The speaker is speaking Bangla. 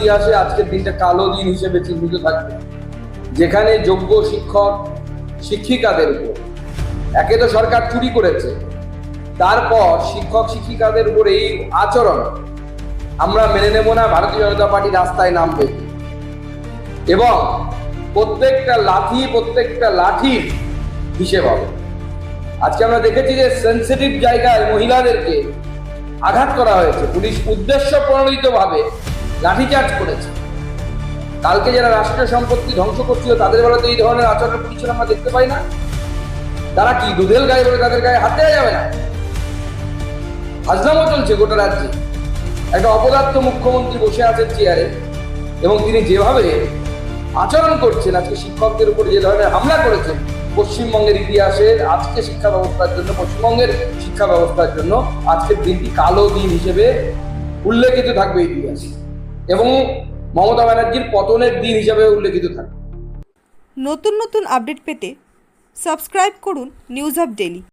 ইতিহাসে আজকের দিনটা কালো দিন হিসেবে চিহ্নিত থাকবে, যেখানে যোগ্য শিক্ষক শিক্ষিকাদের উপর একে তো সরকার চুরি করেছে, তারপর শিক্ষক শিক্ষিকাদের উপর এই আচরণ আমরা মেনে নেব না। ভারতীয় জনতা পার্টি রাস্তায় নামবে এবং প্রত্যেকটা লাঠির হিসেব হবে। আজকে আমরা দেখেছি যে সেন্সিটিভ জায়গায় মহিলাদেরকে আঘাত করা হয়েছে, পুলিশ উদ্দেশ্য প্রণোদিতভাবে লাঠিচার্জ করেছে। কালকে যারা রাষ্ট্রীয় সম্পত্তি ধ্বংস করছিল তাদের বেলাতে এই ধরনের আচরণ পুলিশের আমরা দেখতে পাই না। তারা কি দুধেল গায়ে বলে তাদের গায়ে হাত দেওয়া যাবে না? হাজলামো চলছে গোটা রাজ্যে। একটা অপদার্থ মুখ্যমন্ত্রী বসে আছেন চেয়ারে এবং তিনি যেভাবে আচরণ করছেন, আজকে শিক্ষকদের উপর যে ধরনের হামলা করেছেন, পশ্চিমবঙ্গের ইতিহাসের আজকে শিক্ষা ব্যবস্থার জন্য, পশ্চিমবঙ্গের শিক্ষা ব্যবস্থার জন্য আজকের দিনটি কালো দিন হিসেবে উল্লেখিত থাকবে ইতিহাসে এবং মমতা ব্যানার্জির পতনের দিন হিসেবে উল্লেখিত থাকবে। নতুন নতুন আপডেট পেতে সাবস্ক্রাইব করুন নিউজ আপ ডেইলি।